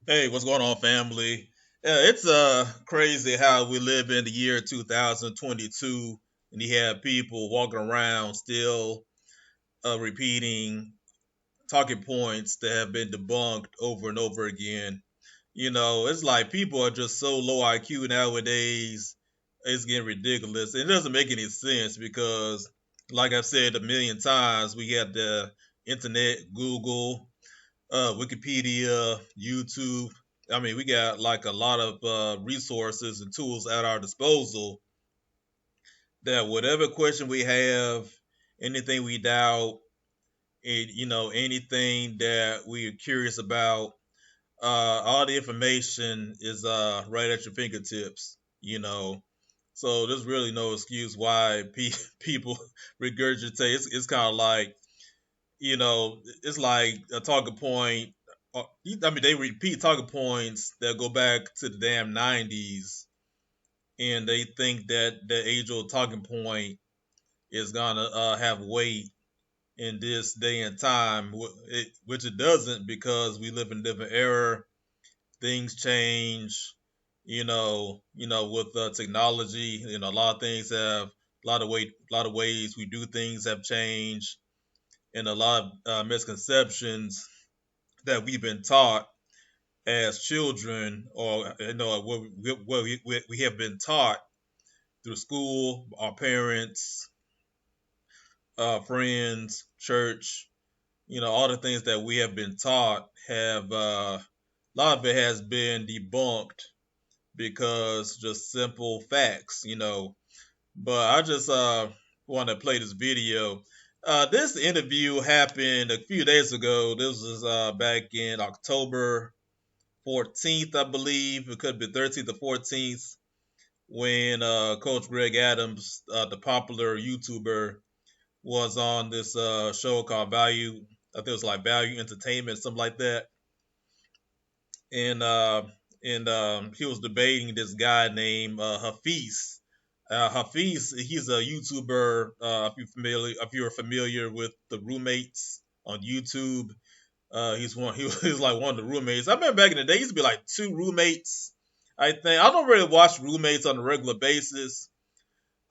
Hey, what's going on, family? Yeah, it's crazy how we live in the year 2022, and you have people walking around still repeating talking points that have been debunked over and over again. It's like people are just so low IQ nowadays. It's getting ridiculous. It doesn't make any sense because, like I've said a million times, we got the internet, Google, Wikipedia, YouTube. I mean, we got like a lot of resources and tools at our disposal that whatever question we have, anything we doubt, anything that we're curious about, all the information is right at your fingertips. So there's really no excuse why people regurgitate. It's kind of like it's like a talking point. I mean, they repeat talking points that go back to the damn 90s, and they think that the age old talking point is gonna have weight in this day and time, which it doesn't because we live in a different era. Things change, with technology. A lot of things have a lot of ways we do things have changed, and a lot of misconceptions that we've been taught as children, or what we have been taught through school, our parents, friends, church. All the things that we have been taught have a lot of it has been debunked because just simple facts. But I just want to play this video. This interview happened a few days ago. This was back in October 14th, I believe. It could be 13th or 14th when Coach Greg Adams, the popular YouTuber, was on this show called Value. I think it was like Value Entertainment, something like that. And he was debating this guy named Hafeez. Hafeez, he's a YouTuber. If you're familiar with the roommates on YouTube, he's one. He was like one of the roommates. I remember back in the day, he used to be like two roommates. I think I don't really watch roommates on a regular basis.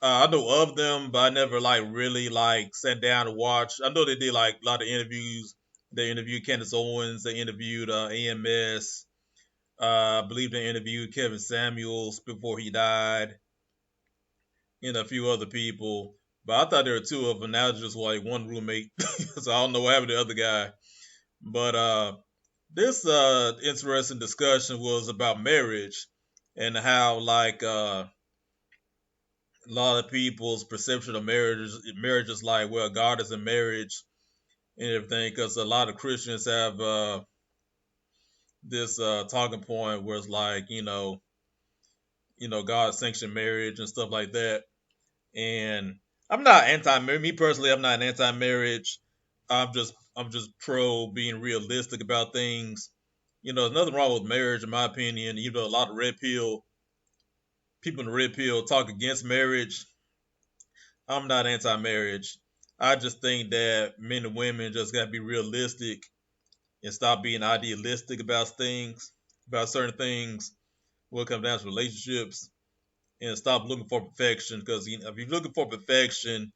I know of them, but I never like really like sat down to watch. I know they did like a lot of interviews. They interviewed Candace Owens. They interviewed AMS. I believe they interviewed Kevin Samuels before he died, and a few other people. But I thought there were two of them. Now it's just like one roommate. So I don't know what happened to the other guy. But this interesting discussion was about marriage and how like a lot of people's perception of marriage is like, well, God is in marriage and everything, because a lot of Christians have this talking point where it's like, God sanctioned marriage and stuff like that. And I'm not anti-marriage. Me personally, I'm not anti-marriage. I'm just pro being realistic about things. There's nothing wrong with marriage, in my opinion. A lot of red pill people in the red pill talk against marriage. I'm not anti-marriage. I just think that men and women just gotta be realistic and stop being idealistic about certain things. When it comes down to relationships, and stop looking for perfection. Because if you're looking for perfection,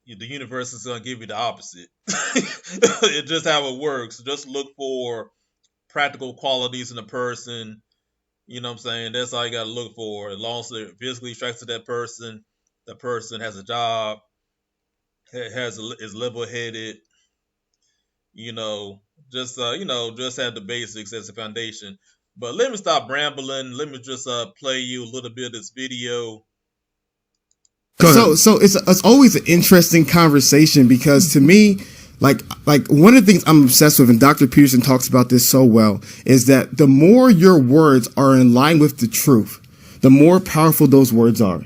the universe is gonna give you the opposite. It's just how it works. Just look for practical qualities in a person. You know what I'm saying? That's all you gotta look for. As long as they're physically attracted to that person, the person has a job, is level headed, you know, just have the basics as a foundation. But let me stop rambling. Let me just play you a little bit of this video. So it's always an interesting conversation because to me, like one of the things I'm obsessed with, and Dr. Peterson talks about this so well, is that the more your words are in line with the truth, the more powerful those words are.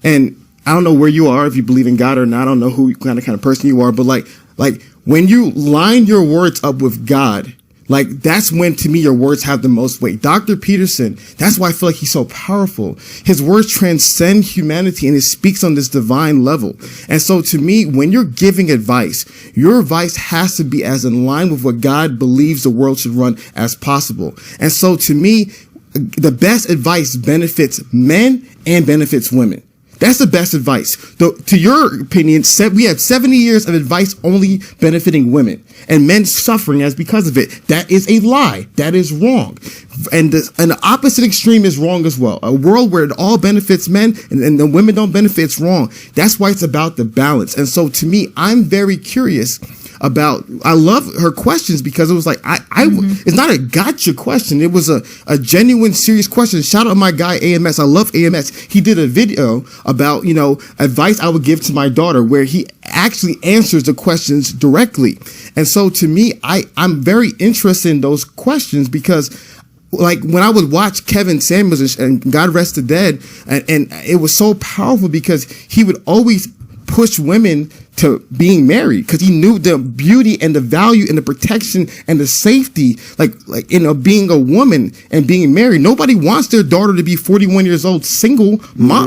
And I don't know where you are, if you believe in God or not. I don't know who kind of person you are, but like when you line your words up with God, like that's when to me your words have the most weight. Dr. Peterson, that's why I feel like he's so powerful. His words transcend humanity and it speaks on this divine level. And so to me, when you're giving advice, your advice has to be as in line with what God believes the world should run as possible. And so to me, the best advice benefits men and benefits women. That's the best advice. To your opinion, we have 70 years of advice only benefiting women and men suffering as because of it. That is a lie. That is wrong. And the opposite extreme is wrong as well. A world where it all benefits men and the women don't benefit, it's wrong. That's why it's about the balance. And so to me, I'm very curious I love her questions because it was like, it's not a gotcha question. It was a genuine, serious question. Shout out to my guy, AMS. I love AMS. He did a video about, advice I would give to my daughter where he actually answers the questions directly. And so to me, I'm very interested in those questions because like when I would watch Kevin Samuels and God Rest the Dead, and it was so powerful because he would always push women to being married because he knew the beauty and the value and the protection and the safety, being a woman and being married. Nobody wants their daughter to be 41 years old, single,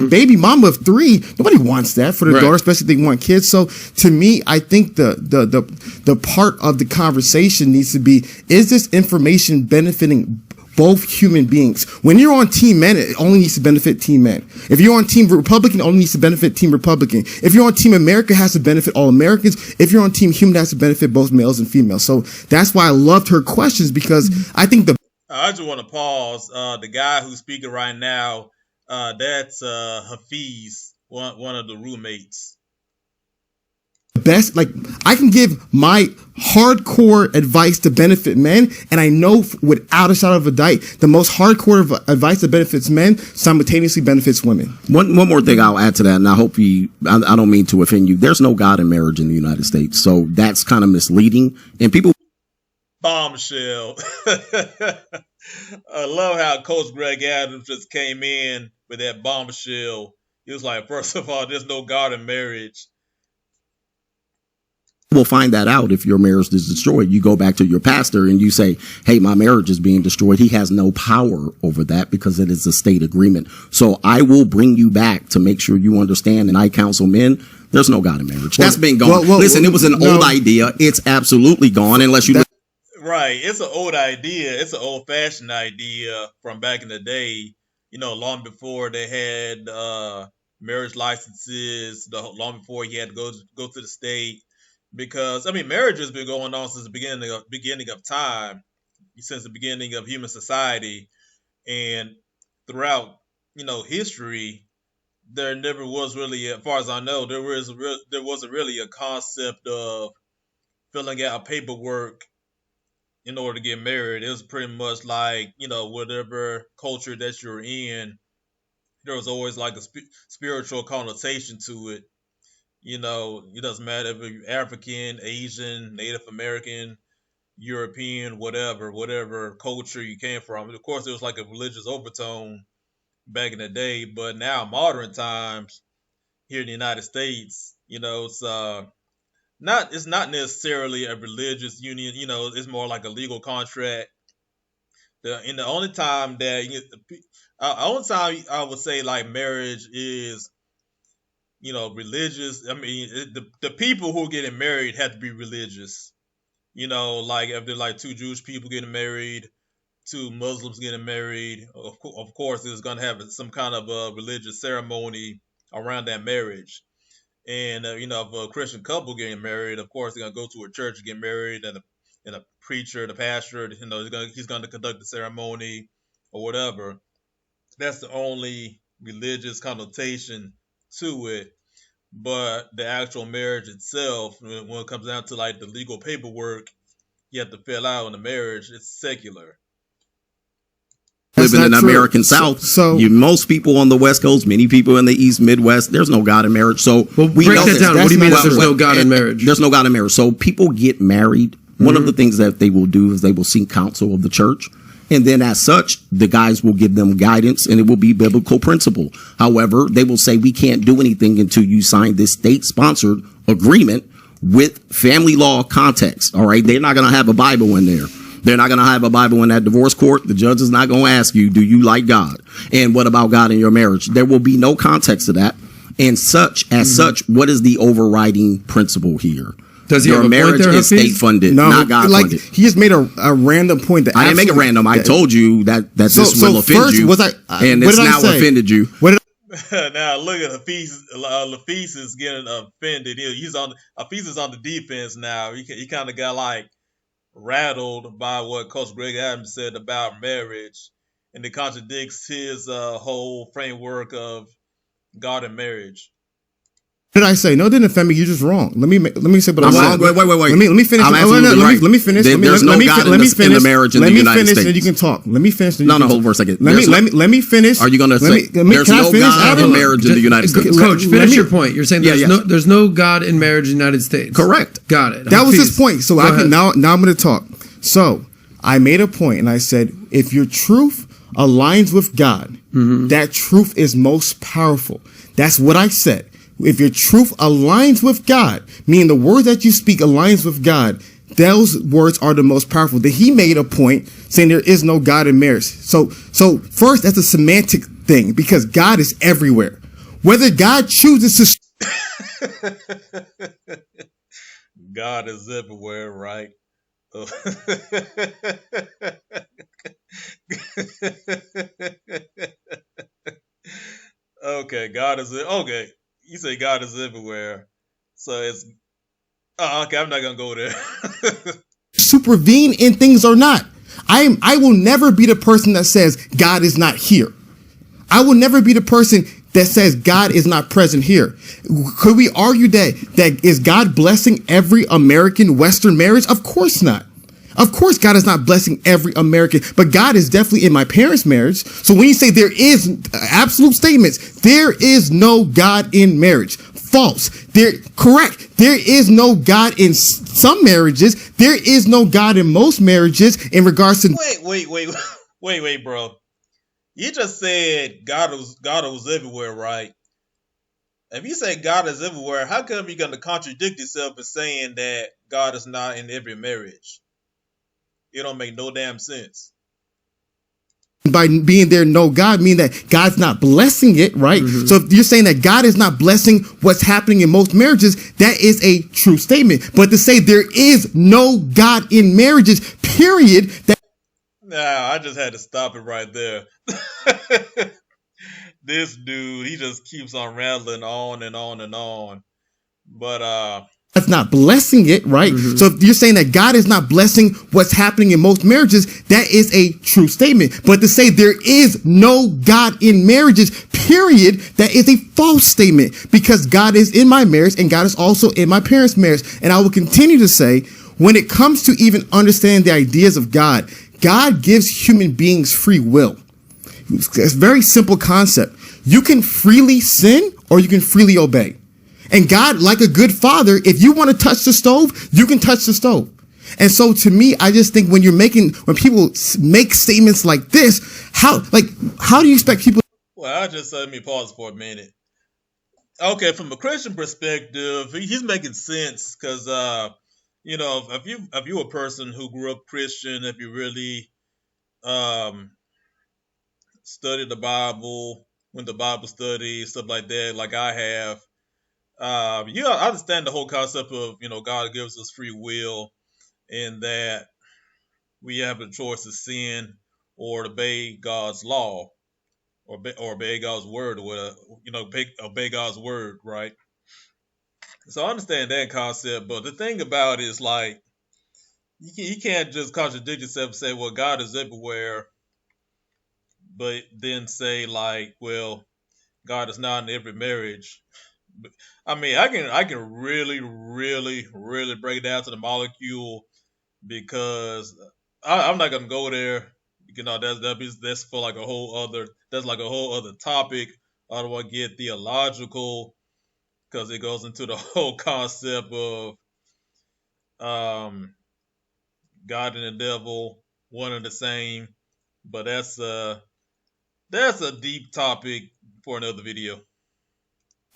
baby mama of 3. Nobody wants that for their daughter, especially if they want kids. So to me, I think the part of the conversation needs to be, is this information benefiting both human beings? When you're on Team Men, it only needs to benefit Team Men. If you're on Team Republican, it only needs to benefit Team Republican. If you're on Team America, it has to benefit all Americans. If you're on Team Human, it has to benefit both males and females. So that's why I loved her questions because I think I just want to pause. The guy who's speaking right now, that's Hafeez, one of the roommates. Best, I can give my hardcore advice to benefit men, and I know without a shadow of a doubt, the most hardcore advice that benefits men simultaneously benefits women. One more thing I'll add to that, and I hope I don't mean to offend you. There's no God in marriage in the United States, so that's kind of misleading. And people bombshell. I love how Coach Greg Adams just came in with that bombshell. He was like, first of all, there's no God in marriage. Will find that out if your marriage is destroyed. You go back to your pastor and you say, hey, my marriage is being destroyed. He has no power over that because it is a state agreement. So I will bring you back to make sure you understand, and I counsel men, there's no God in marriage. That's been gone. Listen, it was an old idea. It's absolutely gone unless you... Right. It's an old idea. It's an old-fashioned idea from back in the day, long before they had marriage licenses, long before you had to go to the state. Because marriage has been going on since the beginning of time, since the beginning of human society, and throughout history, there never was really, as far as I know, there wasn't really a concept of filling out paperwork in order to get married. It was pretty much like whatever culture that you're in, there was always like a spiritual connotation to it. It doesn't matter if you're African, Asian, Native American, European, whatever culture you came from. Of course, there was like a religious overtone back in the day, but now modern times here in the United States, it's not necessarily a religious union. It's more like a legal contract. The only time I would say like marriage is religious. The people who are getting married have to be religious. Like if they're like 2 Jewish people getting married, 2 Muslims getting married, of course, there's going to have some kind of a religious ceremony around that marriage. And, if a Christian couple getting married, of course, they're going to go to a church to get married, and a preacher, the pastor, he's going to conduct the ceremony or whatever. That's the only religious connotation to it. But the actual marriage itself, when it comes down to like the legal paperwork you have to fill out in the marriage, it's secular. Living in the American South, most people on the West Coast, many people in the East Midwest, there's no God in marriage. So we break that down. What do you mean there's no God in marriage? There's no God in marriage. So people get married. One of the things that they will do is they will seek counsel of the church. And then as such, the guys will give them guidance and it will be biblical principle. However, they will say, we can't do anything until you sign this state sponsored agreement with family law context. All right. They're not going to have a Bible in there. They're not going to have a Bible in that divorce court. The judge is not going to ask you, do you like God? And what about God in your marriage? There will be no context to that. And such, what is the overriding principle here? Does he your have a marriage point there, is state funded, not God funded. He just made a random point that I didn't make it random. I told you that this will offend you, and it's now offended you. Now look at Hafeez. Hafeez is getting offended. Hafeez is on the defense now. He kind of got like rattled by what Coach Greg Adams said about marriage, and it contradicts his whole framework of God and marriage. What did I say? No, it didn't offend me. You're just wrong. Let me say what I said. Wait. Let me finish. Let me finish. There's no God in the marriage in the United States. And you can talk. Let me finish. No, hold for a second. Let me finish. Are you going to say there's no God in marriage in the United States? Coach, finish your point. You're saying there's no God in marriage in the United States. Correct. Got it. That was his point. So now I'm going to talk. So I made a point and I said, if your truth aligns with God, that truth is most powerful. That's what I said. If your truth aligns with God, meaning the word that you speak aligns with God, those words are the most powerful. That he made a point saying there is no God in marriage. So first, that's a semantic thing because God is everywhere. Whether God chooses to God is everywhere, right? Okay, God is okay. You say God is everywhere, so it's okay. I'm not gonna go there. Supervene in things or not. I will never be the person that says God is not here. I will never be the person that says God is not present here. Could we argue that is God blessing every American Western marriage? Of course not. Of course, God is not blessing every American, but God is definitely in my parents' marriage. So when you say there is absolute statements, there is no God in marriage. False. Correct. There is no God in some marriages. There is no God in most marriages in regards to. Wait, bro. You just said God was everywhere, right? If you say God is everywhere, how come you're going to contradict yourself in saying that God is not in every marriage? It don't make no damn sense. By being there, no God, mean that God's not blessing it, right? So if you're saying that God is not blessing what's happening in most marriages, that is a true statement. But to say there is no God in marriages, period. I just had to stop it right there. This dude, he just keeps on rambling on and on and on. But God's not blessing it, right? So if you're saying that God is not blessing what's happening in most marriages, that is a true statement. But to say there is no God in marriages, period, that is a false statement because God is in my marriage and God is also in my parents' marriage. And I will continue to say, when it comes to even understanding the ideas of God, God gives human beings free will. It's a very simple concept. You can freely sin or you can freely obey. And God, like a good father, if you want to touch the stove, you can touch the stove. And so to me, I just think when people make statements like this, how do you expect people? Well, let me pause for a minute. Okay, from a Christian perspective, he's making sense because, if you're a person who grew up Christian, if you really studied the Bible, went to Bible study, stuff like that, like I have, I understand the whole concept of, God gives us free will and that we have the choice to sin or to obey God's law or obey God's word or, obey God's word, right? So I understand that concept, but the thing about it is like, you can't just contradict yourself and say, well, God is everywhere, but then say like, well, God is not in every marriage. I mean, I can really, really, really break it down to the molecule because I'm not gonna go there. That's for like a whole other topic. I don't want to get theological because it goes into the whole concept of God and the devil, one and the same. But that's a deep topic for another video.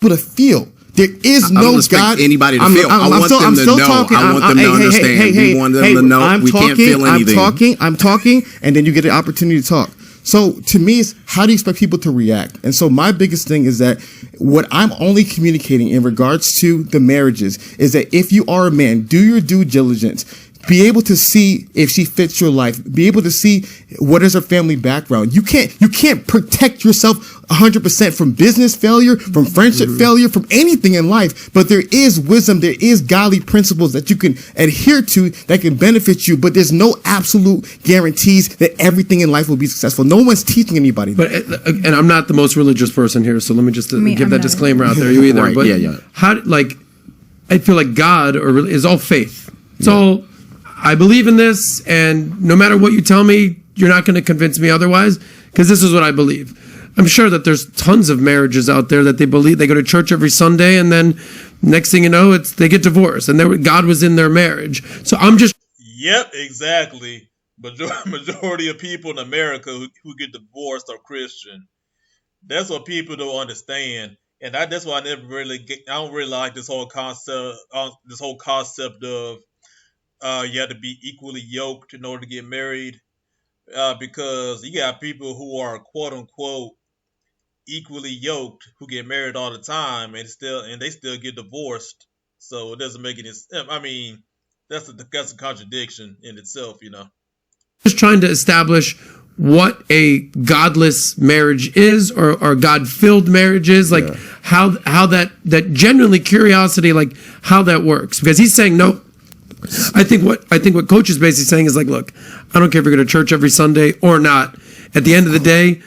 people to feel. There is I no don't expect God. anybody to feel. I want them to know. I want them to understand. We want them to know we can't feel anything. I'm talking, and then you get the opportunity to talk. So to me, it's how do you expect people to react? And so my biggest thing is that what I'm only communicating in regards to the marriages is that if you are a man, do your due diligence. Be able to see if she fits your life. Be able to see what is her family background. You can't protect yourself 100% from business failure, from friendship failure, from anything in life. But there is wisdom, there is godly principles that you can adhere to that can benefit you. But there's no absolute guarantees that everything in life will be successful. No one's teaching anybody that. But and I'm not the most religious person here, so let me just give that disclaimer out there. You either, Right, but yeah. how I feel like God is all faith. It's all. I believe in this, and no matter what you tell me, you're not going to convince me otherwise, because this is what I believe. I'm sure that there's tons of marriages out there that they believe, they go to church every Sunday, and then next thing you know, they get divorced, and God was in their marriage. So I'm just... Yep, exactly. Majority of people in America who get divorced are Christian. That's what people don't understand. And that's why I don't really like this whole concept of you have to be equally yoked in order to get married, because you got people who are quote unquote equally yoked who get married all the time and they still get divorced. So it doesn't make any sense. I mean, that's a contradiction in itself, just trying to establish what a godless marriage is, or God-filled marriage is, like how that genuinely curiosity, like how that works, because he's saying no. I think what Coach is basically saying is like, look, I don't care if you're going to church every Sunday or not. At the end of the day,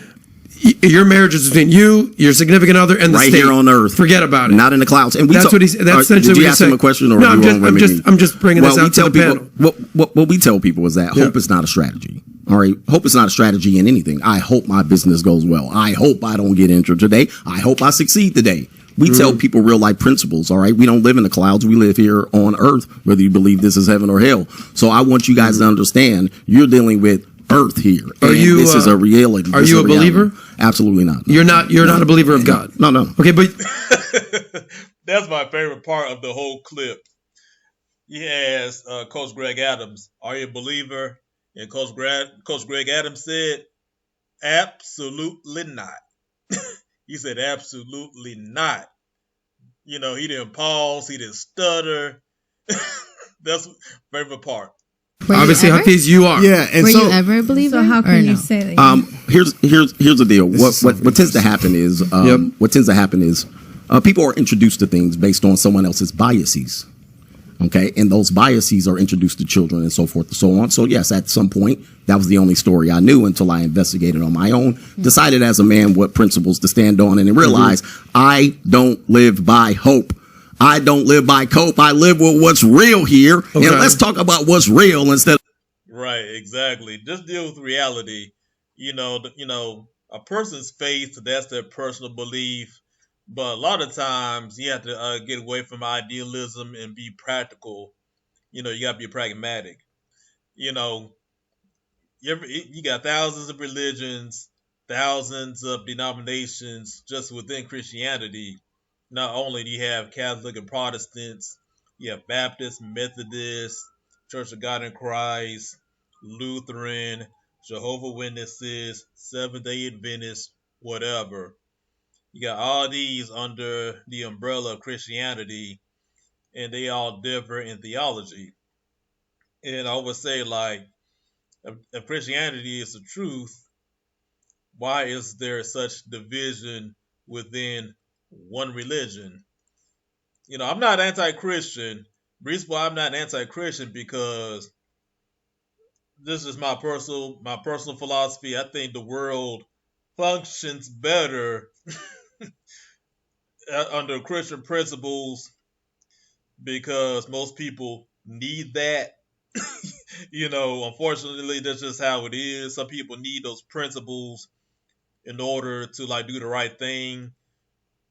your marriage is between you, your significant other, and the right state. Here on earth, forget about it. Not in the clouds. And that's what he's. That's essentially did you what he's ask saying. him a question, or no? I'm just bringing this out to the panel. What we tell people is that hope is not a strategy. All right, hope is not a strategy in anything. I hope my business goes well. I hope I don't get injured today. I hope I succeed today. We tell people real life principles, all right? We don't live in the clouds. We live here on earth, whether you believe this is heaven or hell. So I want you guys to understand you're dealing with earth here. This is a reality. Are you a believer? Absolutely not. You're not a believer of God? No. Okay, but... That's my favorite part of the whole clip. He asked Coach Greg Adams, are you a believer? And Coach Greg Adams said, absolutely not. He said, absolutely not. He didn't pause. He didn't stutter. That's my favorite part. Obviously, Hafeez, you are. Yeah, and Were you ever a believer? So how can you say that? Here's the deal. What tends to happen is people are introduced to things based on someone else's biases. Okay, and those biases are introduced to children and so forth and so on. So yes, at some point, that was the only story I knew until I investigated on my own, decided as a man what principles to stand on, and then realized I don't live by hope. I don't live by cope. I live with what's real here. Okay. And let's talk about what's real instead of... Right, exactly. Just deal with reality. A person's faith, that's their personal belief. But a lot of times you have to get away from idealism and be practical. You got to be pragmatic. You got thousands of religions, thousands of denominations just within Christianity. Not only do you have Catholic and Protestants, you have Baptist, Methodist, Church of God in Christ, Lutheran, Jehovah's Witnesses, Seventh-day Adventist, whatever. You got all these under the umbrella of Christianity, and they all differ in theology. And I would say, like, if Christianity is the truth, why is there such division within one religion? I'm not anti-Christian. The reason why I'm not anti-Christian because this is my personal philosophy. I think the world functions better under Christian principles because most people need that. Unfortunately, that's just how it is. Some people need those principles in order to do the right thing.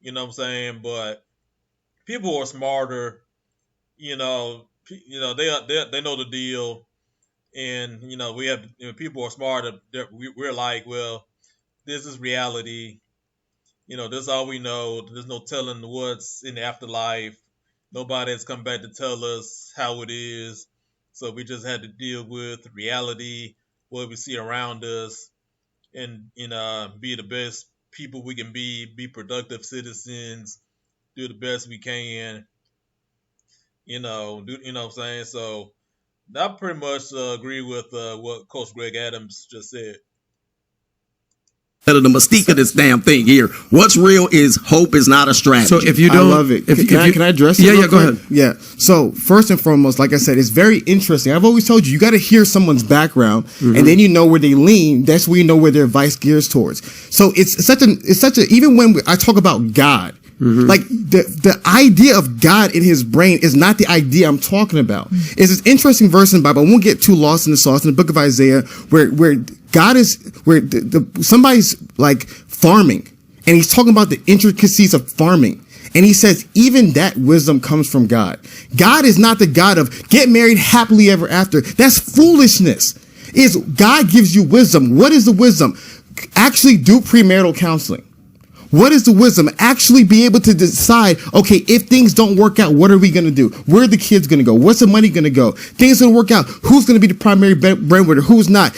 You know what I'm saying? But people are smarter. They know the deal, and we have people are smarter. We're like, well, this is reality. This is all we know. There's no telling what's in the afterlife. Nobody has come back to tell us how it is. So we just had to deal with reality, what we see around us, and be the best people we can be productive citizens, do the best we can, what I'm saying? So I pretty much agree with what Coach Greg Adams just said. Of the mystique of this damn thing here. What's real is hope is not a strategy. So if you don't, I love it. Can I address it? Yeah, go ahead. Yeah. So first and foremost, like I said, it's very interesting. I've always told you, you got to hear someone's background, and then you know where they lean. That's where you know where their advice gears towards. So it's such a even when I talk about God, like the idea of God in his brain is not the idea I'm talking about. It's this interesting verse in the Bible. I won't get too lost in the sauce in the book of Isaiah, where God is where somebody's like farming, and he's talking about the intricacies of farming. And he says, even that wisdom comes from God. God is not the God of get married happily ever after. That's foolishness. God gives you wisdom. What is the wisdom? Actually do premarital counseling. What is the wisdom? Actually be able to decide, okay, if things don't work out, what are we going to do? Where are the kids going to go? What's the money going to go? Things going to work out. Who's going to be the primary breadwinner? Who's not?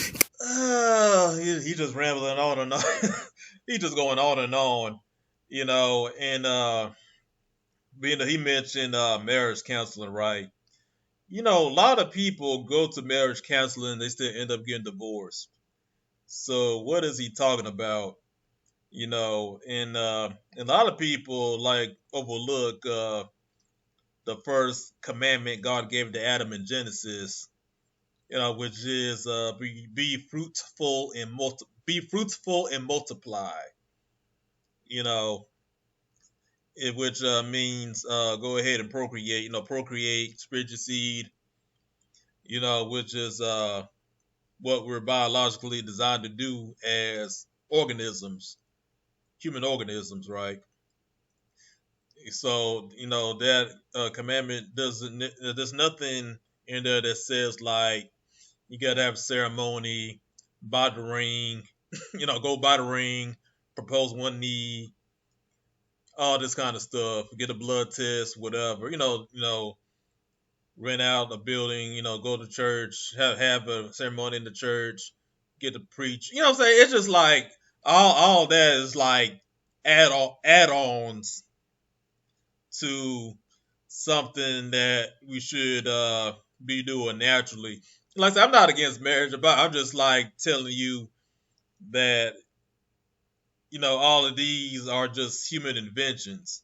He just rambling on and on. He just going on and on, and he mentioned marriage counseling, right? A lot of people go to marriage counseling, they still end up getting divorced. So what is he talking about? And a lot of people like overlook the first commandment God gave to Adam in Genesis, which is be fruitful and multiply. Which means go ahead and procreate. Procreate, spread your seed. Which is what we're biologically designed to do as organisms, human organisms, right? So that commandment doesn't. There's nothing in there that says like you gotta have a ceremony, buy the ring, go buy the ring, propose one knee, all this kind of stuff. Get a blood test, whatever. Rent out a building. Go to church, have a ceremony in the church, get to preach. You know what I'm saying? It's just like all that is like add-ons to something that we should be doing naturally. Like I said, I'm not against marriage, but I'm just like telling you that all of these are just human inventions.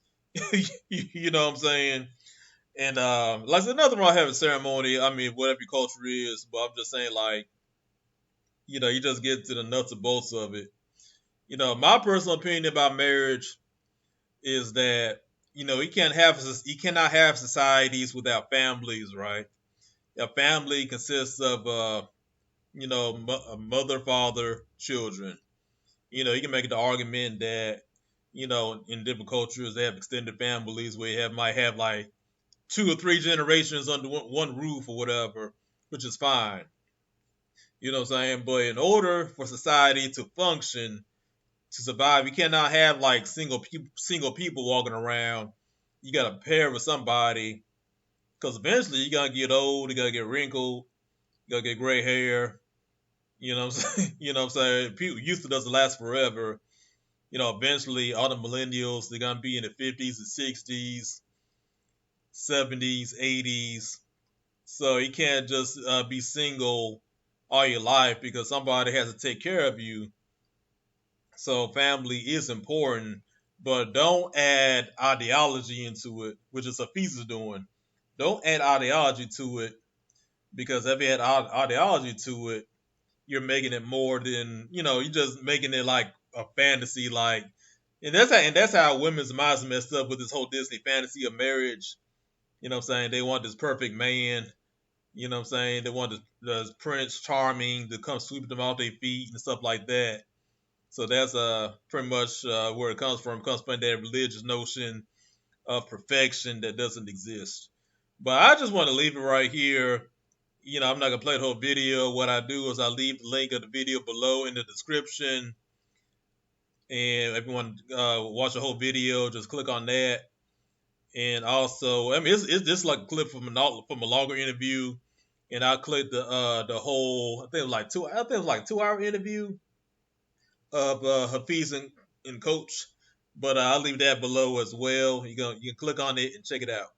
You know what I'm saying? And like I said, nothing wrong having ceremony. I mean, whatever your culture is, but I'm just saying like, you just get to the nuts and bolts of it. My personal opinion about marriage is that you cannot have societies without families, right? A family consists of mother, father, children. You can make the argument that in different cultures they have extended families where might have like 2 or 3 generations under one roof or whatever, which is fine. You know what I'm saying? But in order for society to function, to survive, you cannot have like single people walking around. You got to pair with somebody, because eventually you're gonna get old, you gotta get wrinkled, you gotta get gray hair. You know what I'm saying? You know what I'm saying? Youth doesn't last forever. Eventually all the millennials, they're gonna be in the 50s and 60s, 70s, 80s. So you can't just be single all your life because somebody has to take care of you. So family is important, but don't add ideology into it, which is what Hafeez is doing. Don't add ideology to it, because if you add ideology to it, you're making it more than you're just making it like a fantasy, like, and that's how women's minds are messed up with this whole Disney fantasy of marriage. You know what I'm saying? They want this perfect man. You know what I'm saying? They want the Prince Charming to come sweep them off their feet and stuff like that. So that's pretty much where it comes from. It comes from that religious notion of perfection that doesn't exist. But I just want to leave it right here. I'm not going to play the whole video. What I do is I leave the link of the video below in the description. And if you want to watch the whole video, just click on that. And also, I mean, it's just like a clip from a longer interview, and I clicked the whole. I think it was like 2 hour interview of Hafeez and Coach. But I'll leave that below as well. You can click on it and check it out.